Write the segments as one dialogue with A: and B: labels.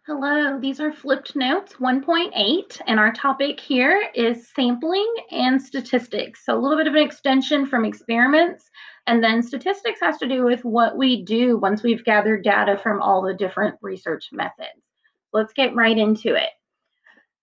A: Hello, these are flipped notes 1.8, and our topic here is sampling and statistics. So a little bit of an extension from experiments, and then statistics has to do with what we do once we've gathered data from all the different research methods. Let's get right into it.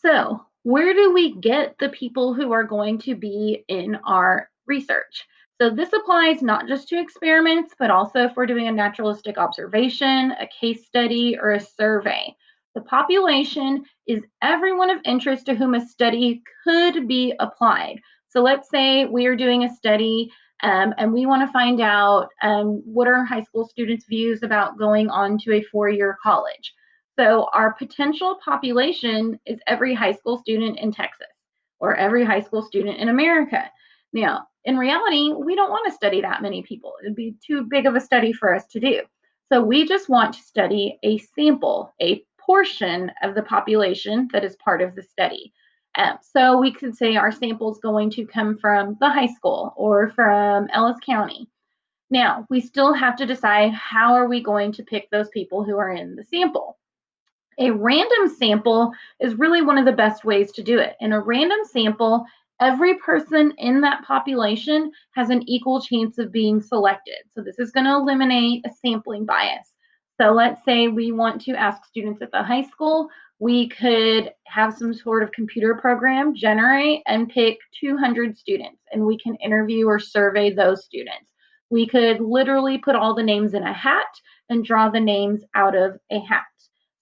A: So where do we get the people who are going to be in our research? So this applies not just to experiments, but also if we're doing a naturalistic observation, a case study, or a survey. The population is everyone of interest to whom a study could be applied. So let's say we are doing a study and we want to find out what are high school students' views about going on to a four-year college. So our potential population is every high school student in Texas or every high school student in America. Now, in reality, we don't want to study that many people. It'd be too big of a study for us to do. So we just want to study a sample, a portion of the population that is part of the study. So we could say our sample is going to come from the high school or from Ellis County. Now, we still have to decide how are we going to pick those people who are in the sample. A random sample is really one of the best ways to do it. In a random sample, every person in that population has an equal chance of being selected. So this is going to eliminate a sampling bias. So let's say we want to ask students at the high school, we could have some sort of computer program generate and pick 200 students, and we can interview or survey those students. We could literally put all the names in a hat and draw the names out of a hat.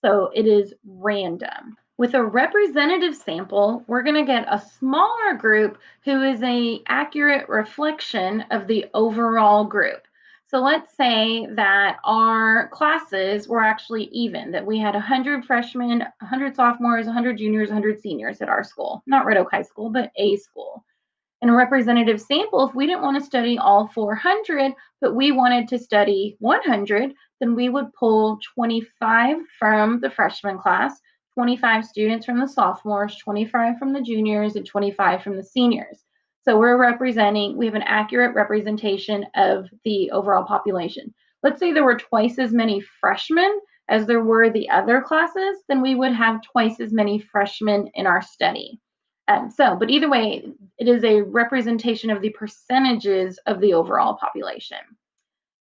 A: So it is random. With a representative sample, we're going to get a smaller group who is an accurate reflection of the overall group. So let's say that our classes were actually even, that we had 100 freshmen, 100 sophomores, 100 juniors, 100 seniors at our school. Not Red Oak High School, but a school. In a representative sample, if we didn't want to study all 400, but we wanted to study 100, then we would pull 25 from the freshman class, 25 students from the sophomores, 25 from the juniors, and 25 from the seniors. So we have an accurate representation of the overall population. Let's say there were twice as many freshmen as there were the other classes, then we would have twice as many freshmen in our study. But either way, it is a representation of the percentages of the overall population.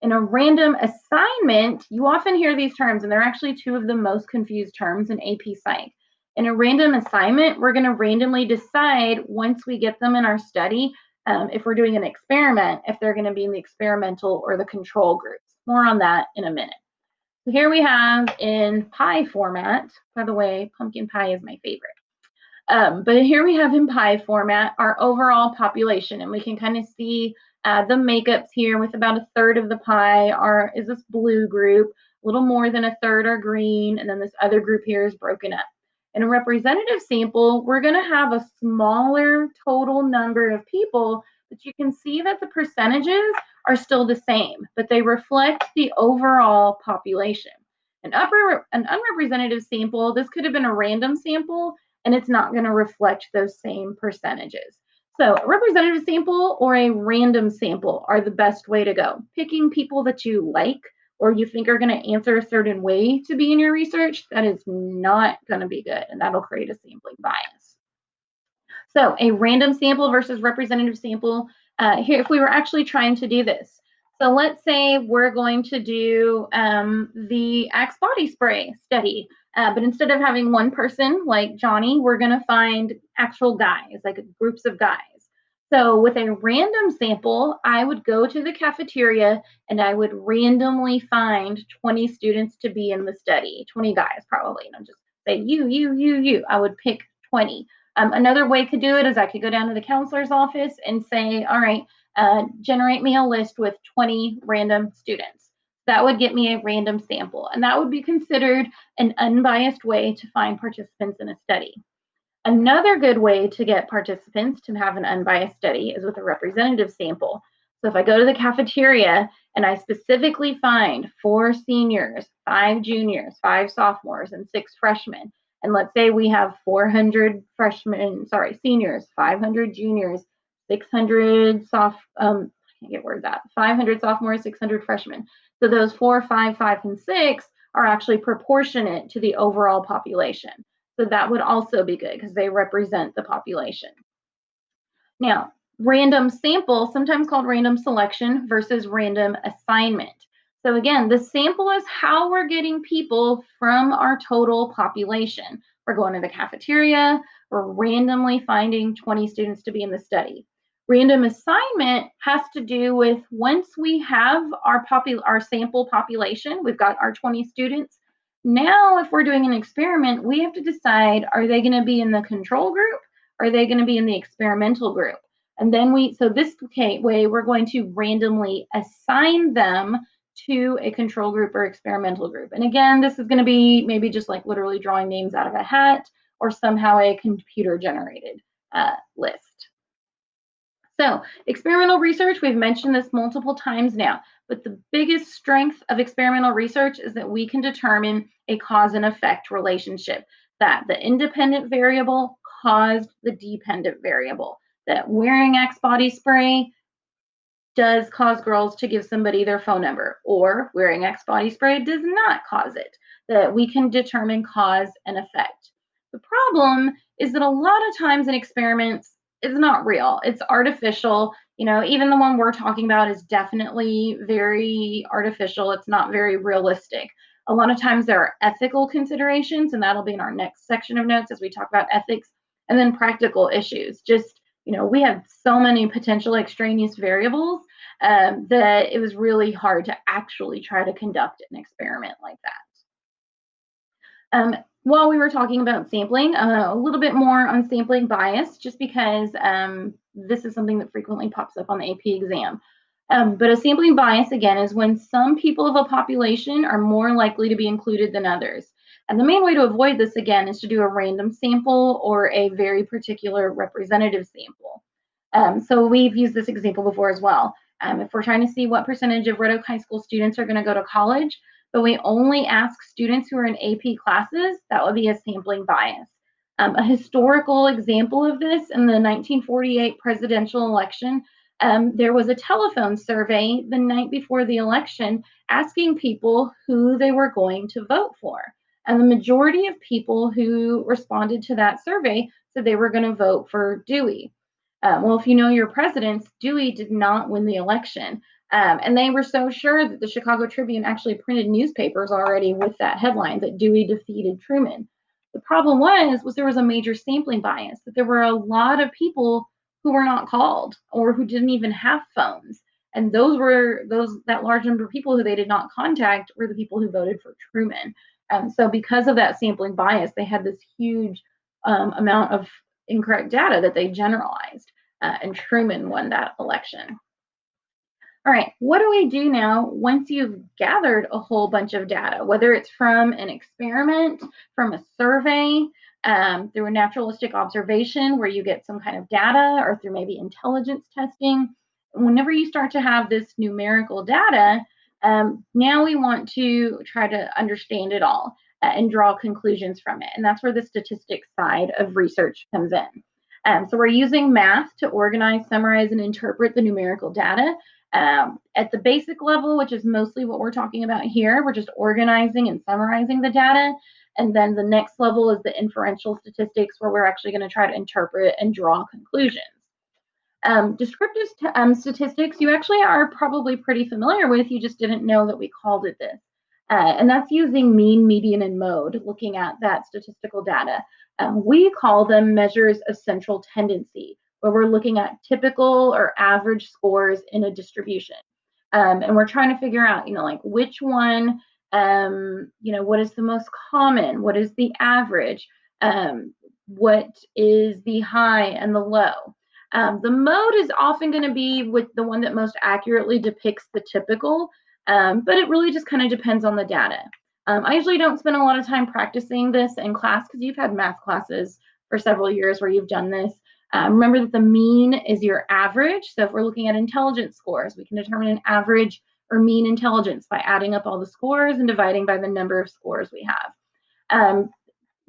A: In a random assignment, you often hear these terms, and they're actually two of the most confused terms in AP Psych. In a random assignment, we're going to randomly decide once we get them in our study, if we're doing an experiment, if they're going to be in the experimental or the control groups. More on that in a minute. So here we have in pie format. By the way, pumpkin pie is my favorite. But here we have in pie format our overall population, and we can kind of see the makeups here with about a third of the pie is this blue group, a little more than a third are green, and then this other group here is broken up. In a representative sample, we're going to have a smaller total number of people, but you can see that the percentages are still the same, but they reflect the overall population. An unrepresentative sample, this could have been a random sample, and it's not going to reflect those same percentages. So a representative sample or a random sample are the best way to go. Picking people that you like or you think are going to answer a certain way to be in your research, that is not going to be good, and that'll create a sampling bias. So a random sample versus representative sample, here if we were actually trying to do this. So let's say we're going to do the Axe body spray study, but instead of having one person like Johnny, we're going to find actual guys, like groups of guys. So with a random sample, I would go to the cafeteria and I would randomly find 20 students to be in the study, 20 guys probably, and I'll just say you. I would pick 20. Another way to do it is I could go down to the counselor's office and say, all right, generate me a list with 20 random students. That would get me a random sample, and that would be considered an unbiased way to find participants in a study. Another good way to get participants to have an unbiased study is with a representative sample. So if I go to the cafeteria and I specifically find 4 seniors, 5 juniors, 5 sophomores, and 6 freshmen, and let's say we have 400 seniors, 500 juniors, 600 I can't get words out, 500 sophomores, 600 freshmen. So those 4, 5, 5, and 6 are actually proportionate to the overall population. So that would also be good because they represent the population. Now, random sample, sometimes called random selection versus random assignment. So again, the sample is how we're getting people from our total population. We're going to the cafeteria, we're randomly finding 20 students to be in the study. Random assignment has to do with once we have our sample population, we've got our 20 students. Now, if we're doing an experiment, we have to decide, are they going to be in the control group? Are they going to be in the experimental group? And then this way, we're going to randomly assign them to a control group or experimental group. And again, this is going to be maybe just like literally drawing names out of a hat or somehow a computer generated list. So experimental research, we've mentioned this multiple times now, but the biggest strength of experimental research is that we can determine a cause and effect relationship, that the independent variable caused the dependent variable, that wearing Axe body spray does cause girls to give somebody their phone number, or wearing Axe body spray does not cause it, that we can determine cause and effect. The problem is that a lot of times in experiments, it's not real. It's artificial. You know, even the one we're talking about is definitely very artificial. It's not very realistic. A lot of times there are ethical considerations, and that'll be in our next section of notes as we talk about ethics, and then practical issues. Just, you know, we have so many potential extraneous variables that it was really hard to actually try to conduct an experiment like that. While we were talking about sampling, a little bit more on sampling bias, just because this is something that frequently pops up on the AP exam. But a sampling bias, again, is when some people of a population are more likely to be included than others. And the main way to avoid this, again, is to do a random sample or a very particular representative sample. So we've used this example before as well. If we're trying to see what percentage of Red Oak High School students are going to go to college, but we only ask students who are in AP classes, that would be a sampling bias. A historical example of this, in the 1948 presidential election, there was a telephone survey the night before the election asking people who they were going to vote for. And the majority of people who responded to that survey said they were going to vote for Dewey. Well, if you know your presidents, Dewey did not win the election. And they were so sure that the Chicago Tribune actually printed newspapers already with that headline that Dewey defeated Truman. The problem was there was a major sampling bias, that there were a lot of people who were not called or who didn't even have phones. And that large number of people who they did not contact were the people who voted for Truman. So because of that sampling bias, they had this huge amount of incorrect data that they generalized, and Truman won that election. All right, what do we do now once you've gathered a whole bunch of data, whether it's from an experiment, from a survey, through a naturalistic observation where you get some kind of data, or through maybe intelligence testing? Whenever you start to have this numerical data, now we want to try to understand it all and draw conclusions from it. And that's where the statistics side of research comes in. So we're using math to organize, summarize, and interpret the numerical data. At the basic level, which is mostly what we're talking about here, we're just organizing and summarizing the data. And then the next level is the inferential statistics, where we're actually going to try to interpret and draw conclusions. Descriptive statistics, you actually are probably pretty familiar with, you just didn't know that we called it this. And that's using mean, median, and mode, looking at that statistical data. We call them measures of central tendency, where we're looking at typical or average scores in a distribution. And we're trying to figure out, like which one, what is the most common, what is the average, what is the high and the low. The mode is often going to be with the one that most accurately depicts the typical, but it really just kind of depends on the data. I usually don't spend a lot of time practicing this in class because you've had math classes for several years where you've done this. Remember that the mean is your average. So if we're looking at intelligence scores, we can determine an average or mean intelligence by adding up all the scores and dividing by the number of scores we have.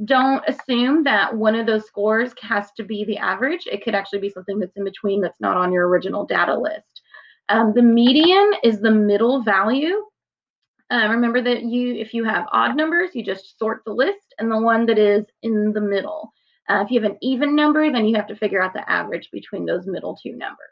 A: Don't assume that one of those scores has to be the average. It could actually be something that's in between that's not on your original data list. The median is the middle value. Remember that if you have odd numbers, you just sort the list and the one that is in the middle. If you have an even number, then you have to figure out the average between those middle two numbers.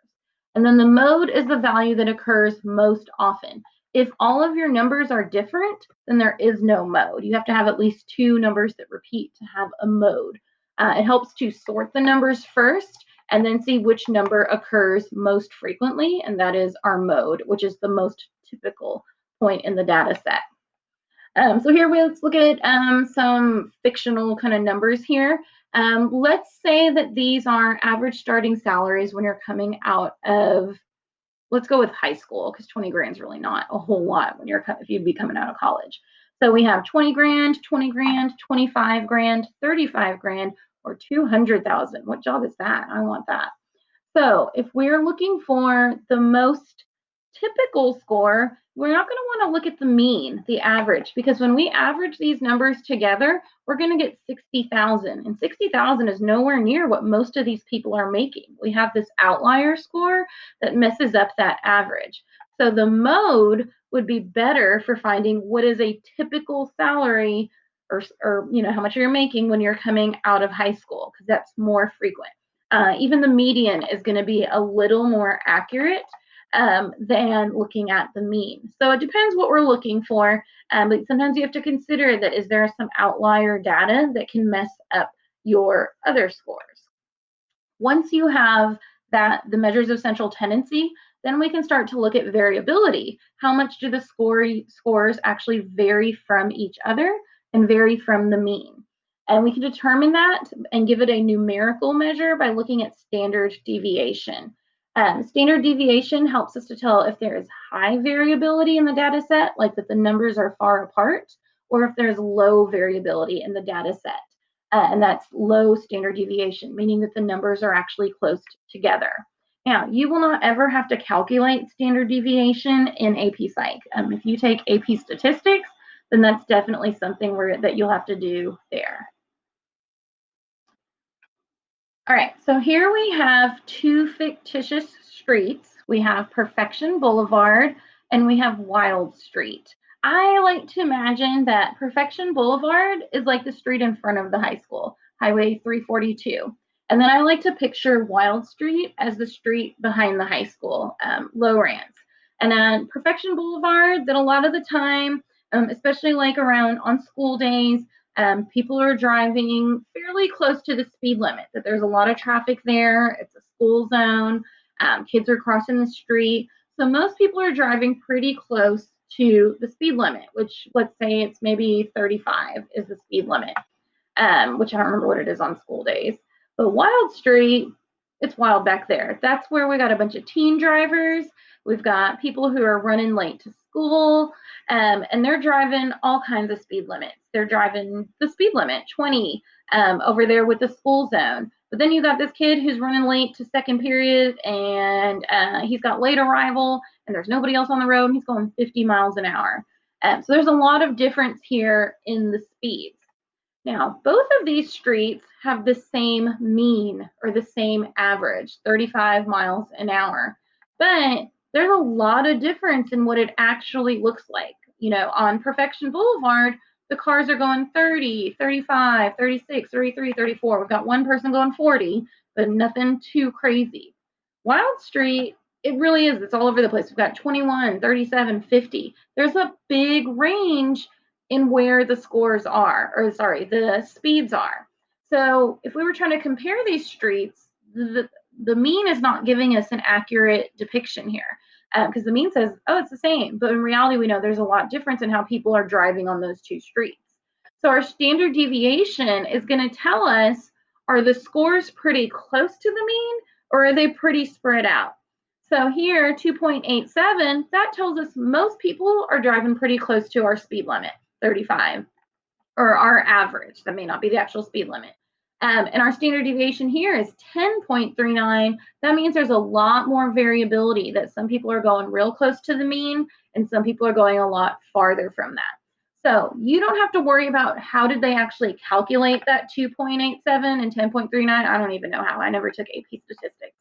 A: And then the mode is the value that occurs most often. If all of your numbers are different, then there is no mode. You have to have at least two numbers that repeat to have a mode. It helps to sort the numbers first and then see which number occurs most frequently, and that is our mode, which is the most typical point in the data set. So here let's look at some fictional kind of numbers here. Let's say that these are average starting salaries when you're coming out of, let's go with high school, because 20 grand is really not a whole lot when if you'd be coming out of college. So we have 20 grand, 20 grand, 25 grand, 35 grand, or 200,000. What job is that? I want that. So if we're looking for the most typical score, we're not going to want to look at the mean, the average, because when we average these numbers together, we're going to get 60,000. And 60,000 is nowhere near what most of these people are making. We have this outlier score that messes up that average. So the mode would be better for finding what is a typical salary or how much you're making when you're coming out of high school, because that's more frequent. Even the median is going to be a little more accurate than looking at the mean. So it depends what we're looking for, but sometimes you have to consider that is there some outlier data that can mess up your other scores. Once you have the measures of central tendency, then we can start to look at variability. How much do the scores actually vary from each other and vary from the mean? And we can determine that and give it a numerical measure by looking at standard deviation. Standard deviation helps us to tell if there is high variability in the data set, like that the numbers are far apart, or if there's low variability in the data set. And that's low standard deviation, meaning that the numbers are actually close together. Now, you will not ever have to calculate standard deviation in AP Psych. If you take AP Statistics, then that's definitely something that you'll have to do there. All right, so here we have two fictitious streets. We have Perfection Boulevard and we have Wild Street. I like to imagine that Perfection Boulevard is like the street in front of the high school, Highway 342. And then I like to picture Wild Street as the street behind the high school, Lowrance. And then Perfection Boulevard, that a lot of the time, especially like around on school days, people are driving fairly close to the speed limit, that there's a lot of traffic there. It's a school zone. Kids are crossing the street. So most people are driving pretty close to the speed limit, which let's say it's maybe 35 is the speed limit, which I don't remember what it is on school days. But Wild Street, it's wild back there. That's where we got a bunch of teen drivers. We've got people who are running late to school, and they're driving all kinds of speed limits. They're driving the speed limit, 20, over there with the school zone. But then you got this kid who's running late to second period, and he's got late arrival, and there's nobody else on the road, and he's going 50 miles an hour. So there's a lot of difference here in the speeds. Now, both of these streets have the same mean or the same average, 35 miles an hour, but there's a lot of difference in what it actually looks like. On Perfection Boulevard, the cars are going 30, 35, 36, 33, 34. We've got one person going 40, but nothing too crazy. Wild Street, it really is. It's all over the place. We've got 21, 37, 50. There's a big range in where the scores are, or sorry, the speeds are. So if we were trying to compare these streets, the mean is not giving us an accurate depiction here, because the mean says, oh, it's the same. But in reality, we know there's a lot difference in how people are driving on those two streets. So our standard deviation is going to tell us, are the scores pretty close to the mean, or are they pretty spread out? So here, 2.87, that tells us most people are driving pretty close to our speed limit, 35, or our average. That may not be the actual speed limit. And our standard deviation here is 10.39. That means there's a lot more variability, that some people are going real close to the mean and some people are going a lot farther from that. So you don't have to worry about how did they actually calculate that 2.87 and 10.39. I don't even know how. I never took AP statistics.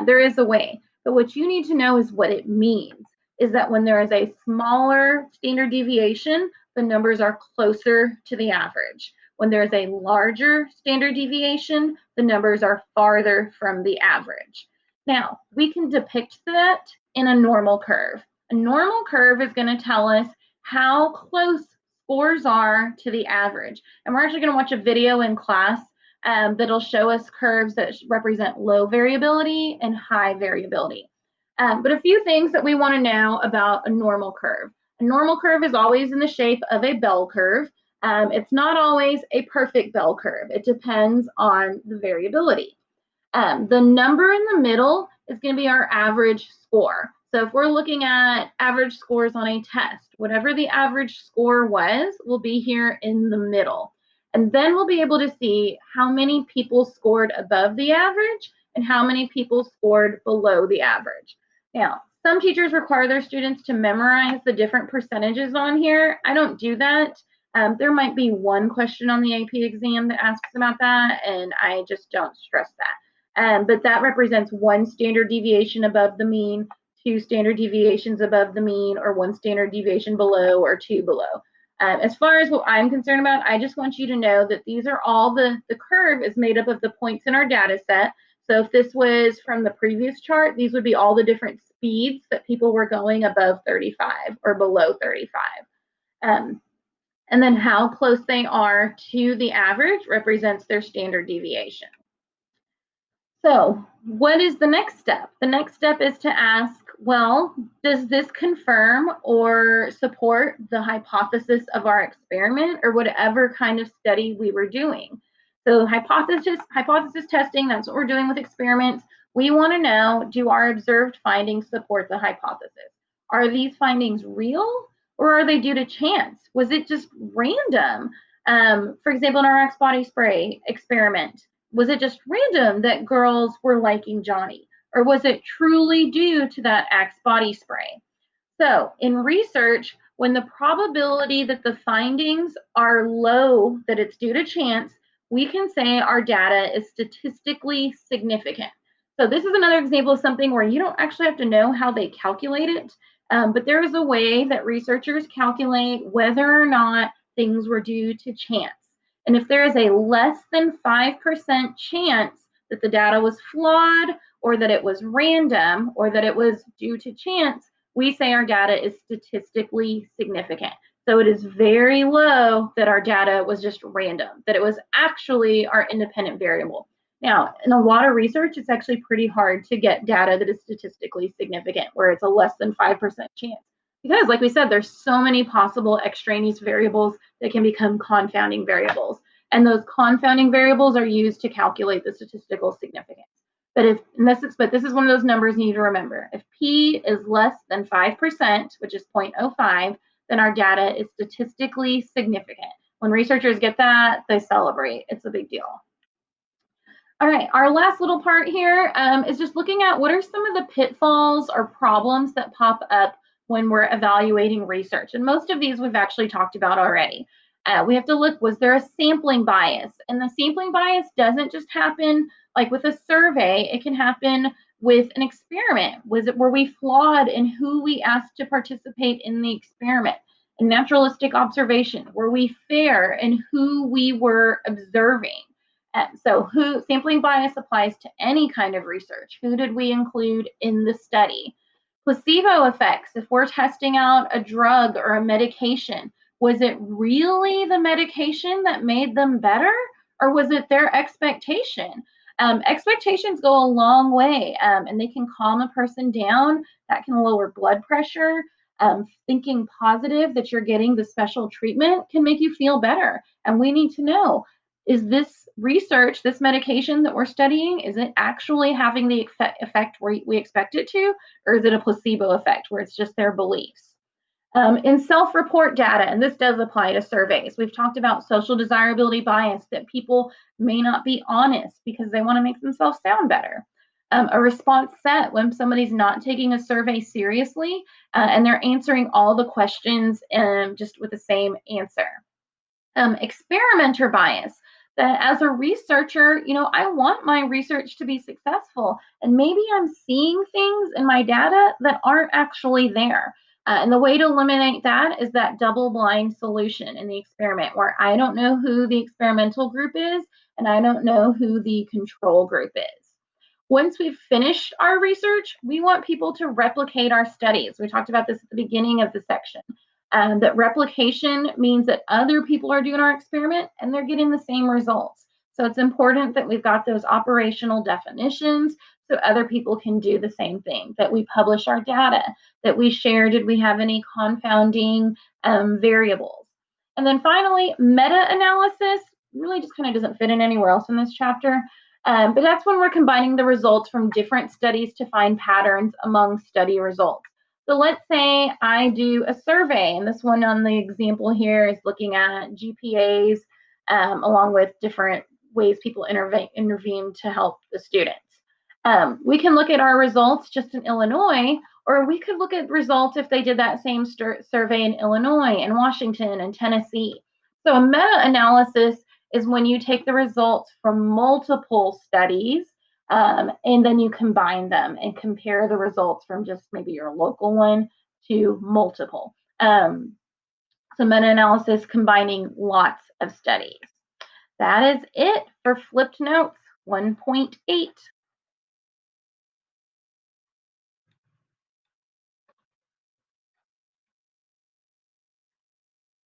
A: There is a way, but what you need to know is what it means. is that when there is a smaller standard deviation, the numbers are closer to the average. When there's a larger standard deviation, the numbers are farther from the average. Now, we can depict that in a normal curve. A normal curve is going to tell us how close scores are to the average. And we're actually going to watch a video in class that'll show us curves that represent low variability and high variability. But a few things that we want to know about a normal curve. A normal curve is always in the shape of a bell curve. It's not always a perfect bell curve. It depends on the variability. The number in the middle is going to be our average score. So if we're looking at average scores on a test, whatever the average score was will be here in the middle. And then we'll be able to see how many people scored above the average and how many people scored below the average. Now, some teachers require their students to memorize the different percentages on here. I don't do that. There might be one question on the AP exam that asks about that, and I just don't stress that. But that represents one standard deviation above the mean, two standard deviations above the mean, or one standard deviation below, or two below. As far as what I'm concerned about, I just want you to know that these are all the curve is made up of the points in our data set. So if this was from the previous chart, these would be all the different speeds that people were going above 35 or below 35. And then how close they are to the average represents their standard deviation. So what is the next step? The next step is to ask, well, does this confirm or support the hypothesis of our experiment or whatever kind of study we were doing? So hypothesis testing, that's what we're doing with experiments. We want to know, do our observed findings support the hypothesis? Are these findings real or are they due to chance? Was it just random? For example, in our Axe body spray experiment, was it just random that girls were liking Johnny? Or was it truly due to that Axe body spray? So in research, when the probability that the findings are low, that it's due to chance, we can say our data is statistically significant. So this is another example of something where you don't actually have to know how they calculate it, but there is a way that researchers calculate whether or not things were due to chance. And if there is a less than 5% chance that the data was flawed or that it was random or that it was due to chance, we say our data is statistically significant. So it is very low that our data was just random, that it was actually our independent variable. Now, in a lot of research, it's actually pretty hard to get data that is statistically significant, where it's a less than 5% chance. Because, like we said, there's so many possible extraneous variables that can become confounding variables. And those confounding variables are used to calculate the statistical significance. But this is one of those numbers you need to remember. If P is less than 5%, which is 0.05, then our data is statistically significant. When researchers get that, they celebrate. It's a big deal. All right, our last little part here is just looking at what are some of the pitfalls or problems that pop up when we're evaluating research. And most of these we've actually talked about already. We have to look, was there a sampling bias? And the sampling bias doesn't just happen like with a survey, it can happen with an experiment. Were we flawed in who we asked to participate in the experiment? A naturalistic observation, were we fair in who we were observing? So sampling bias applies to any kind of research. Who did we include in the study? Placebo effects, if we're testing out a drug or a medication, was it really the medication that made them better, or was it their expectation? Expectations go a long way, and they can calm a person down. That can lower blood pressure. Thinking positive that you're getting the special treatment can make you feel better. And we need to know, is this research, this medication that we're studying, is it actually having the effect we expect it to, or is it a placebo effect where it's just their beliefs? In self-report data, and this does apply to surveys, we've talked about social desirability bias, that people may not be honest because they want to make themselves sound better. A response set, when somebody's not taking a survey seriously and they're answering all the questions just with the same answer. Experimenter bias, that as a researcher, I want my research to be successful. And maybe I'm seeing things in my data that aren't actually there. And the way to eliminate that is that double blind solution in the experiment, where I don't know who the experimental group is and I don't know who the control group is. Once we've finished our research, we want people to replicate our studies. We talked about this at the beginning of the section. That replication means that other people are doing our experiment and they're getting the same results. So it's important that we've got those operational definitions so other people can do the same thing, that we publish our data, that we share, did we have any confounding variables? And then finally, meta-analysis really just kind of doesn't fit in anywhere else in this chapter. But that's when we're combining the results from different studies to find patterns among study results. So let's say I do a survey, and this one on the example here is looking at GPAs along with different ways people intervene to help the students. We can look at our results just in Illinois, or we could look at results if they did that same survey in Illinois and Washington and Tennessee. So a meta-analysis is when you take the results from multiple studies and then you combine them and compare the results from just maybe your local one to multiple. So meta-analysis combining lots of studies. That is it for Flipped Notes 1.8.